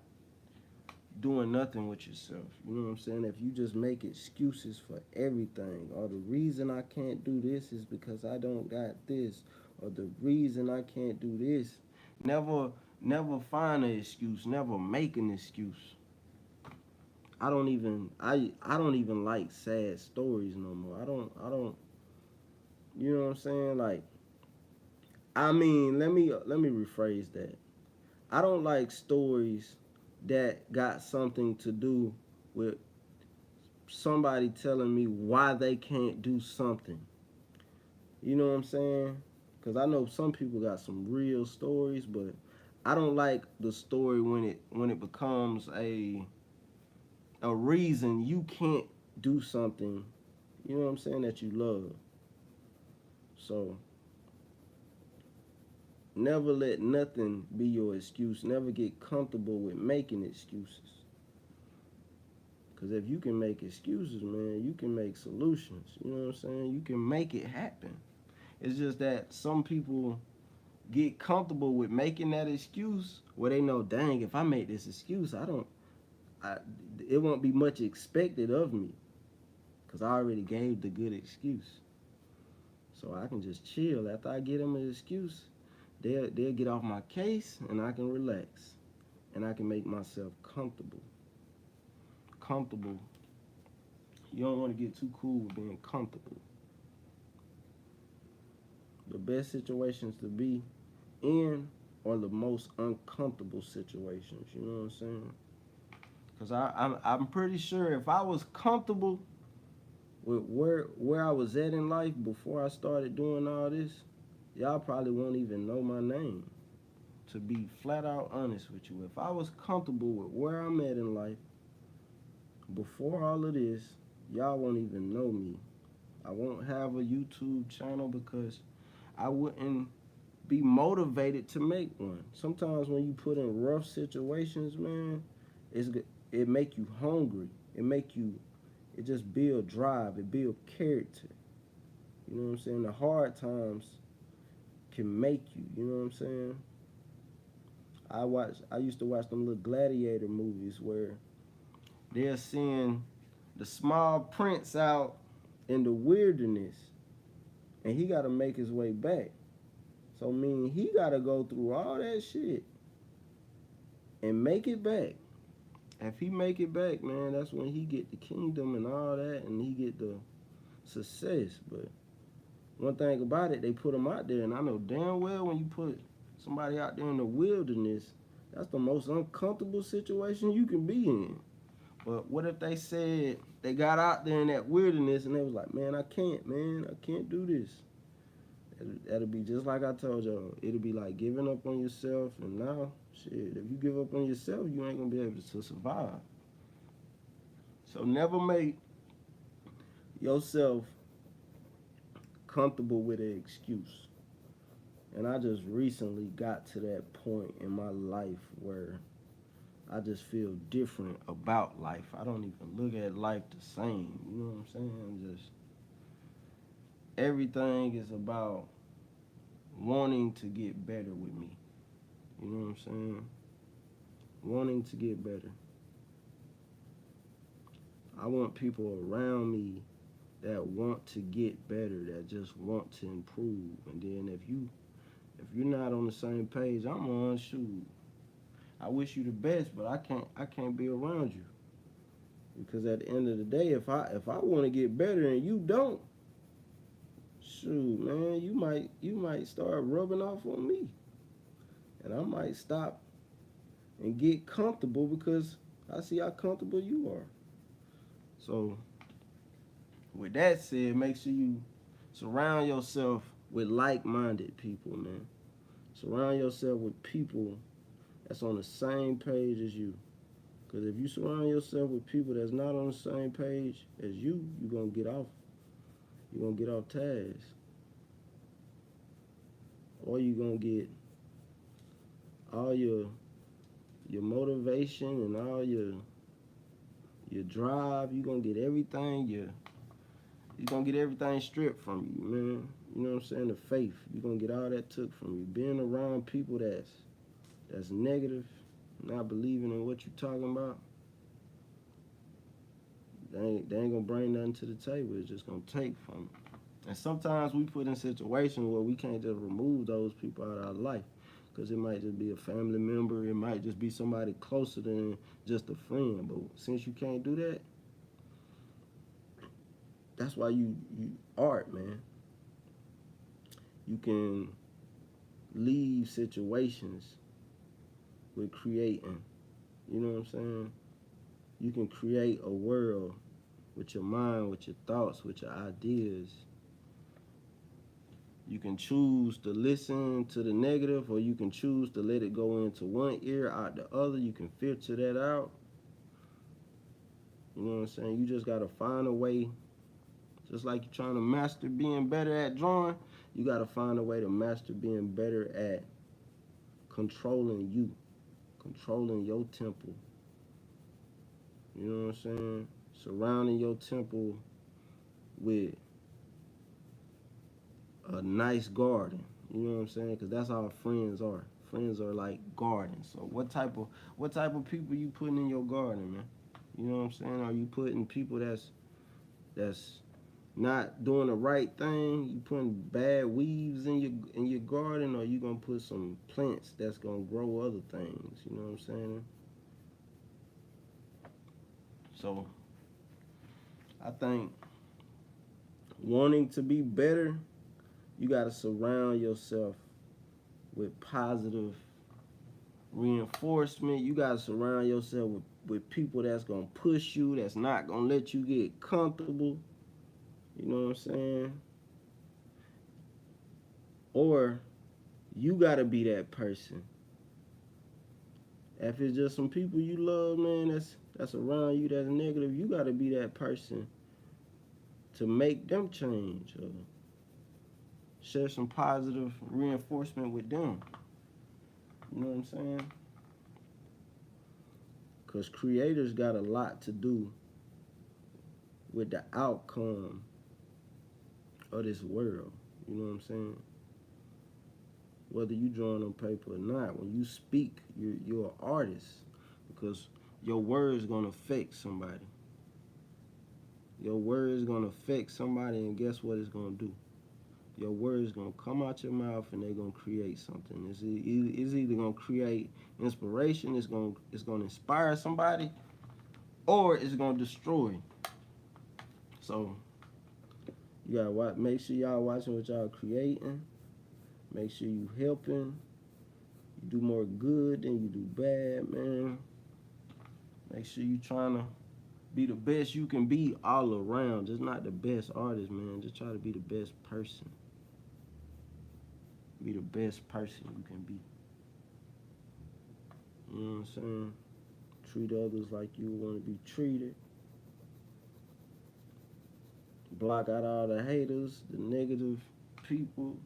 doing nothing with yourself. You know what I'm saying? If you just make excuses for everything, or the reason I can't do this is because I don't got this, or the reason I can't do this, never find an excuse, never make an excuse. I don't even like sad stories no more. I don't you know what I'm saying? Like, I mean, let me rephrase that. I don't like stories that got something to do with somebody telling me why they can't do something. You know what I'm saying? Because I know some people got some real stories, but I don't like the story when it becomes a reason you can't do something. You know what I'm saying, that you love. So never let nothing be your excuse. Never get comfortable with making excuses. Because if you can make excuses, man, you can make solutions. You know what I'm saying? You can make it happen. It's just that some people get comfortable with making that excuse where they know, dang, if I make this excuse, I it won't be much expected of me because I already gave the good excuse. So I can just chill. After I get them an excuse, they'll get off my case and I can relax and I can make myself comfortable. Comfortable. You don't want to get too cool with being comfortable. The best situations to be in are the most uncomfortable situations. You know what I'm saying? Because I'm pretty sure if I was comfortable with where I was at in life before I started doing all this, y'all probably won't even know my name. To be flat out honest with you, if I was comfortable with where I'm at in life before all of this, y'all won't even know me. I won't have a YouTube channel because I wouldn't be motivated to make one. Sometimes when you put in rough situations, man, it make you hungry. It just build drive. It build character. You know what I'm saying? The hard times can make you. You know what I'm saying? I used to watch them little gladiator movies where they're seeing the small prince out in the wilderness, and he got to make his way back. So meaning he got to go through all that shit and make it back. If he make it back, man, that's when he get the kingdom and all that, and he get the success. But one thing about it, they put him out there, and I know damn well when you put somebody out there in the wilderness, that's the most uncomfortable situation you can be in. But what if they said they got out there in that wilderness and they was like, man, I can't do this. That'll be just like I told y'all. It'll be like giving up on yourself, and now, shit, if you give up on yourself, you ain't gonna be able to survive. So never make yourself comfortable with an excuse. And I just recently got to that point in my life where I just feel different about life. I don't even look at life the same. You know what I'm saying? Just everything is about wanting to get better with me. You know what I'm saying? Wanting to get better. I want people around me that want to get better, that just want to improve. And then if you're not on the same page I'm on, shoot, I wish you the best, but I can't be around you. Because at the end of the day, if I want to get better and you don't, shoot, man, you might start rubbing off on me. And I might stop and get comfortable because I see how comfortable you are. So with that said, make sure you surround yourself with like-minded people, man. Surround yourself with people that's on the same page as you. Because if you surround yourself with people that's not on the same page as you, you're going to get off. You're going to get off task. Or you're going to get all your motivation and all your drive. You're going to get everything. You're going to get everything stripped from you, man. You know what I'm saying? The faith. You're going to get all that took from you. Being around people that's negative, not believing in what you're talking about, they ain't gonna bring nothing to the table. It's just gonna take from it. And sometimes we put in situations where we can't just remove those people out of our life, because it might just be a family member, it might just be somebody closer than just a friend. But since you can't do that, that's why you art, man. You can leave situations with creating. You know what I'm saying? You can create a world with your mind, with your thoughts, with your ideas. You can choose to listen to the negative, or you can choose to let it go into one ear, out the other. You can filter that out. You know what I'm saying? You just gotta find a way. Just like you're trying to master being better at drawing, you gotta find a way to master being better at controlling you, controlling your temple. You know what I'm saying? Surrounding your temple with a nice garden. You know what I'm saying? Because that's how friends are. Friends are like gardens. So what type of people you putting in your garden, man? You know what I'm saying? Are you putting people that's not doing the right thing? You putting bad weeds in your garden, or you gonna put some plants that's gonna grow other things? You know what I'm saying? So I think wanting to be better, you gotta surround yourself with positive reinforcement. You gotta surround yourself with people that's gonna push you, that's not gonna let you get comfortable. You know what I'm saying? Or you gotta be that person. If it's just some people you love, man, that's around you that's negative, you gotta be that person to make them change, or share some positive reinforcement with them. You know what I'm saying? Because creators got a lot to do with the outcome of this world. You know what I'm saying? Whether you drawing on paper or not, when you speak, you're an artist, because your words gonna affect somebody. Your words gonna affect somebody, and guess what it's gonna do? Your words gonna come out your mouth, and they're gonna create something. It's either gonna create inspiration, it's gonna inspire somebody, or it's gonna destroy. So you gotta make sure y'all watching what y'all creating. Make sure you helping. You do more good than you do bad, man. Make sure you trying to be the best you can be all around. Just not the best artist, man. Just try to be the best person. Be the best person you can be. You know what I'm saying? Treat others like you want to be treated. Block out all the haters, the negative people.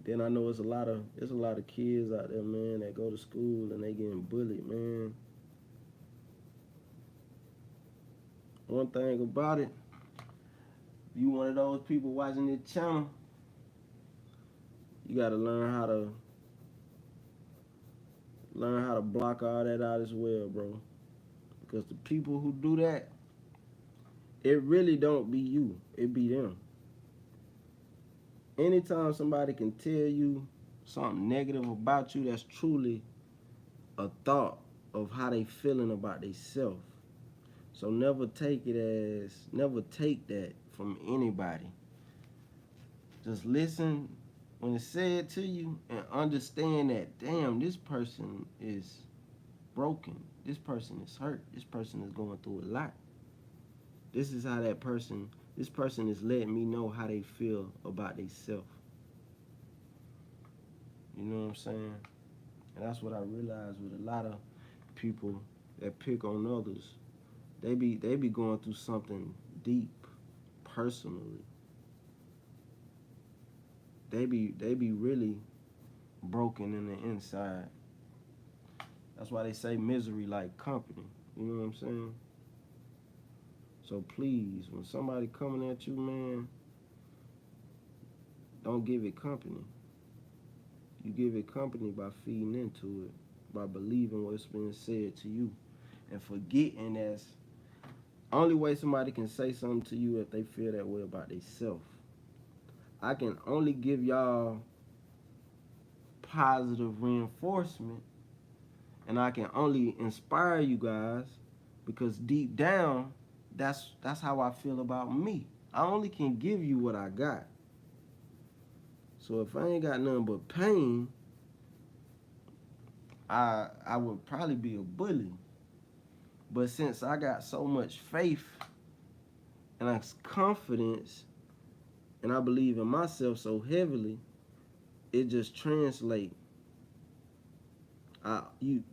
Then I know there's a lot of kids out there, man, that go to school and they getting bullied, man. One thing about it, if you one of those people watching this channel, you gotta learn how to block all that out as well, bro. Because the people who do that, it really don't be you, it be them. Anytime somebody can tell you something negative about you, that's truly a thought of how they feeling about themselves. So never take that from anybody. Just listen when it's said to you and understand that, damn, this person is broken. This person is hurt. This person is going through a lot. This is how this person is letting me know how they feel about themselves. You know what I'm saying? And that's what I realized with a lot of people that pick on others. They be going through something deep, personally. They be really broken in the inside. That's why they say misery like company. You know what I'm saying? So please, when somebody coming at you, man, don't give it company. You give it company by feeding into it, by believing what's being said to you, and forgetting that's only way somebody can say something to you if they feel that way about themselves. I can only give y'all positive reinforcement, and I can only inspire you guys because deep down, that's how I feel about me. I only can give you what I got. So if I ain't got nothing but pain, I would probably be a bully. But since I got so much faith and confidence and I believe in myself so heavily, it just translates.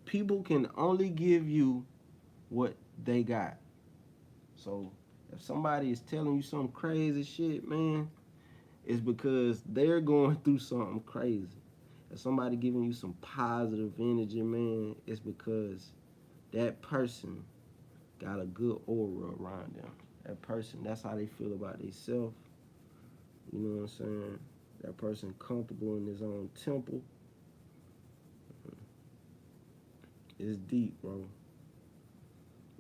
People can only give you what they got. So if somebody is telling you some crazy shit, man, it's because they're going through something crazy. If somebody giving you some positive energy, man, it's because that person got a good aura around them. That person, that's how they feel about themselves. You know what I'm saying? That person comfortable in his own temple. It's deep, bro.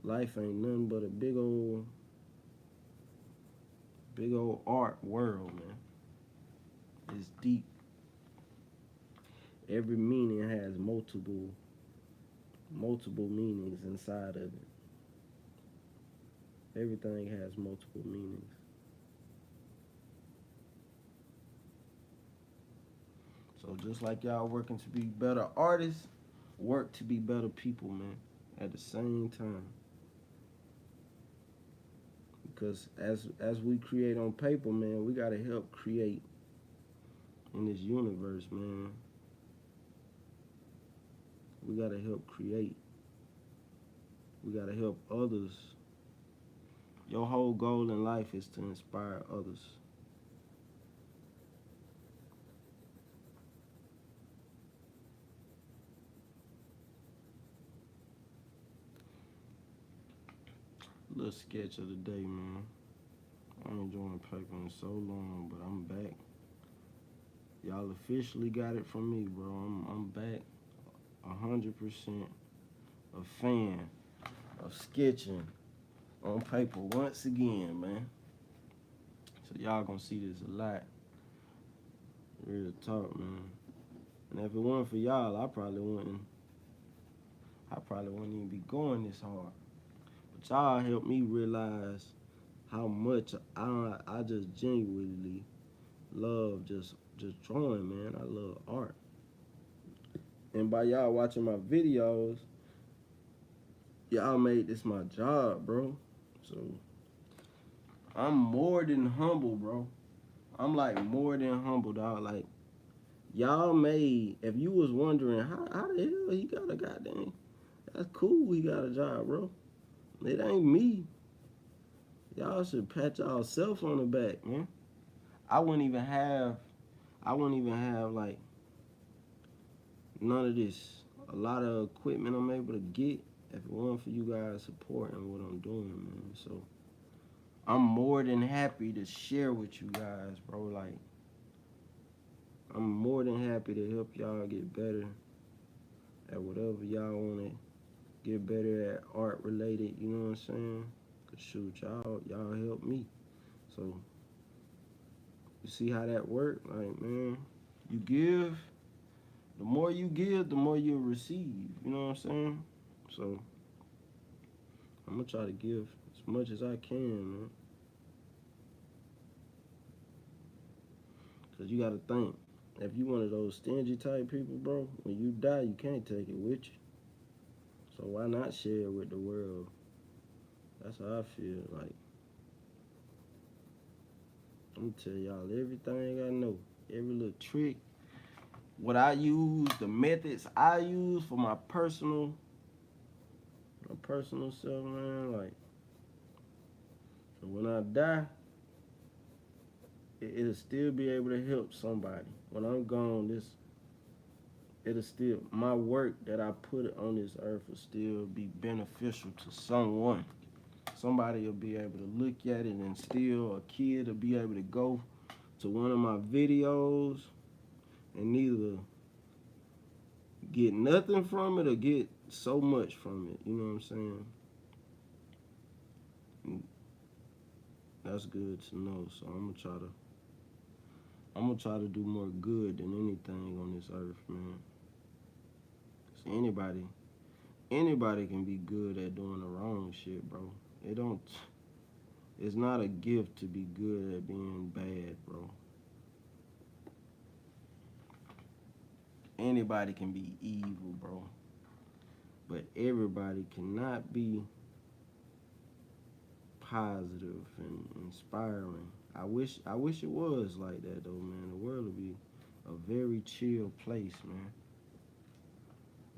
Life ain't nothing but a big old art world, man. It's deep. Every meaning has multiple meanings inside of it. Everything has multiple meanings. So just like y'all working to be better artists, work to be better people, man, at the same time. Because as we create on paper, man, we gotta help create in this universe, man. We gotta help create. We gotta help others. Your whole goal in life is to inspire others. Little sketch of the day, man. I ain't doing paper in so long, but I'm back. Y'all officially got it from me, bro. I'm back 100% a fan of sketching on paper once again, man. So y'all gonna see this a lot. Real talk, man. And if it wasn't for y'all, I probably wouldn't even be going this hard. But y'all helped me realize how much I just genuinely love just drawing, man. I love art. And by y'all watching my videos, y'all made this my job, bro. So I'm more than humble, bro. I'm like more than humble, dog. Like y'all made, if you was wondering how the hell he got a goddamn, that's cool he got a job, bro. It ain't me. Y'all should pat y'allself on the back, man. I wouldn't even have like none of this. A lot of equipment I'm able to get if it wasn't for you guys supporting what I'm doing, man. So I'm more than happy to share with you guys, bro. Like I'm more than happy to help y'all get better at whatever y'all wanna get better at, art related, you know what I'm saying? Cause shoot, y'all help me. So you see how that work? Like, man, you give, the more you give, the more you'll receive. You know what I'm saying? So I'm gonna try to give as much as I can, man. Cause you gotta think, if you one of those stingy type people, bro, when you die, you can't take it with you. So why not share it with the world? That's how I feel. Like, I'm gonna tell y'all everything I know, every little trick, what I use, the methods I use for my personal self, man. Like, so when I die, it'll still be able to help somebody. When I'm gone, it'll still, my work that I put on this earth will still be beneficial to someone. Somebody will be able to look at it and still, a kid will be able to go to one of my videos and either get nothing from it or get so much from it. You know what I'm saying? And that's good to know. So I'm gonna try to do more good than anything on this earth, man. So anybody can be good at doing the wrong shit, bro. It's not a gift to be good at being bad, bro. Anybody can be evil, bro. But everybody cannot be positive and inspiring. I wish it was like that though, man. The world would be a very chill place, man.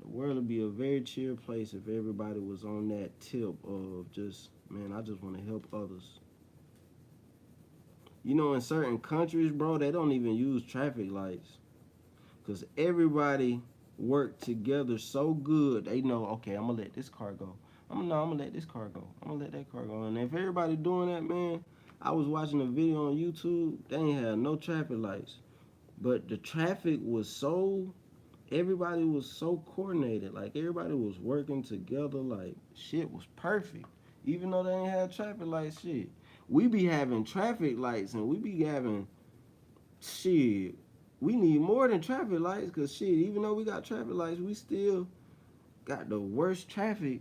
The world would be a very chill place if everybody was on that tip of just, man, I just want to help others. You know, in certain countries, bro, they don't even use traffic lights because everybody work together so good. They know, okay, I'm gonna let this car go. I'm gonna let this car go. I'm gonna let that car go. And if everybody doing that, man, I was watching a video on YouTube. They ain't had no traffic lights, but the traffic was so. Everybody was so coordinated. Like everybody was working together. Like shit was perfect. Even though they ain't had traffic lights, shit. We be having traffic lights and we be having shit. We need more than traffic lights, cause shit, even though we got traffic lights, we still got the worst traffic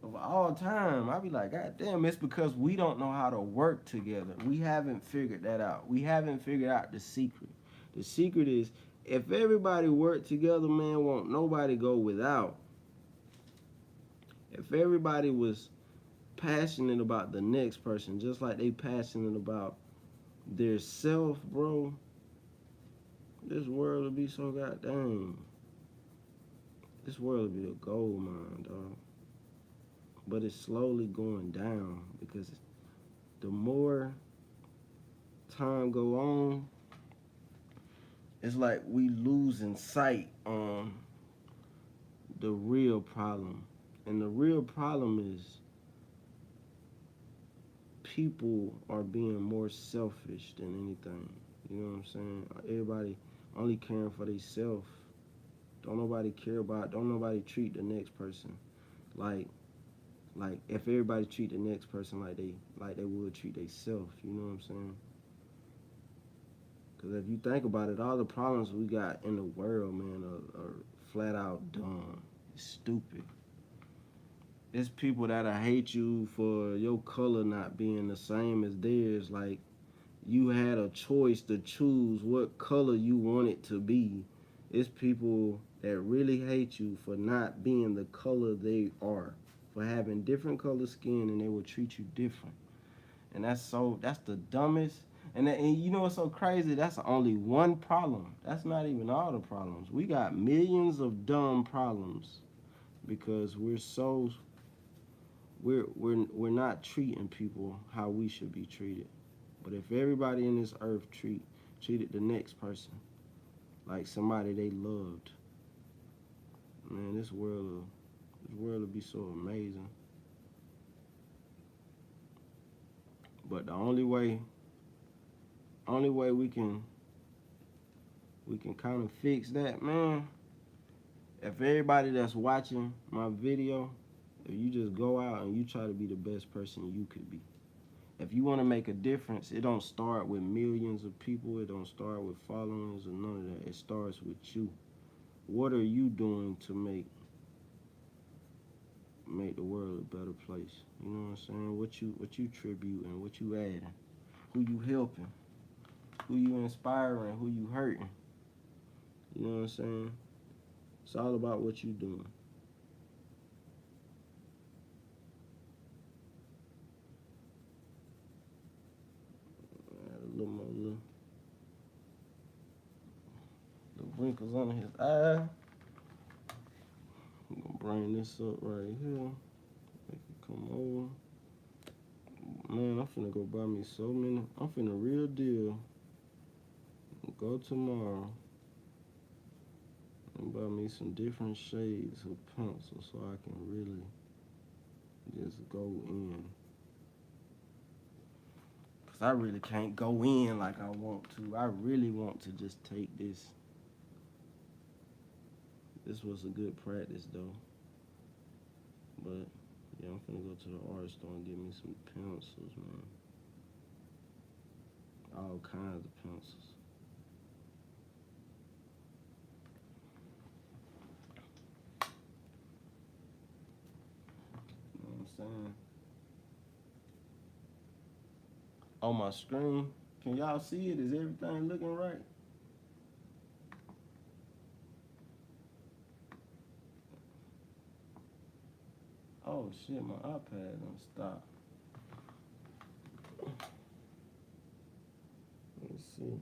of all time. I be like, God damn, it's because we don't know how to work together. We haven't figured that out. We haven't figured out the secret. The secret is if everybody work together, man, won't nobody go without. If everybody was passionate about the next person, just like they passionate about their self, bro, this world would be so goddamn. This world would be a gold mine, dog. But it's slowly going down because the more time go on, it's like we losing sight on the real problem. And the real problem is people are being more selfish than anything. You know what I'm saying? Everybody only caring for themselves. Don't nobody care about, don't nobody treat the next person like if everybody treat the next person like they would treat themselves, you know what I'm saying? Because if you think about it, all the problems we got in the world, man, are flat out dumb. It's stupid. It's people that'll hate you for your color not being the same as theirs. Like you had a choice to choose what color you want it to be. It's people that really hate you for not being the color they are, for having different color skin, and they will treat you different. And that's the dumbest. And you know what's so crazy? That's only one problem. That's not even all the problems. We got millions of dumb problems because we're not treating people how we should be treated. But if everybody in this earth treated the next person like somebody they loved, man, this world would be so amazing. But the only way we can kind of fix that, man, if everybody that's watching my video, if you just go out and you try to be the best person you could be. If you want to make a difference, it don't start with millions of people. It don't start with followers or none of that. It starts with you. What are you doing to make the world a better place? You know what I'm saying? What you tributing, what you adding, who you helping, who you inspiring, who you hurting. You know what I'm saying? It's all about what you doing. Add a little more little wrinkles under his eye. I'm gonna bring this up right here. Make it come over. Man, I'm finna go buy me so many. I'm finna real deal go tomorrow and buy me some different shades of pencil so I can really just go in. Cause I really can't go in like I want to. I really want to just take this. This was a good practice though. But yeah, I'm finna go to the art store and get me some pencils, man. All kinds of pencils. You know what I'm saying? On my screen, can y'all see it? Is everything looking right? Oh shit, my iPad don't stop. Let's see.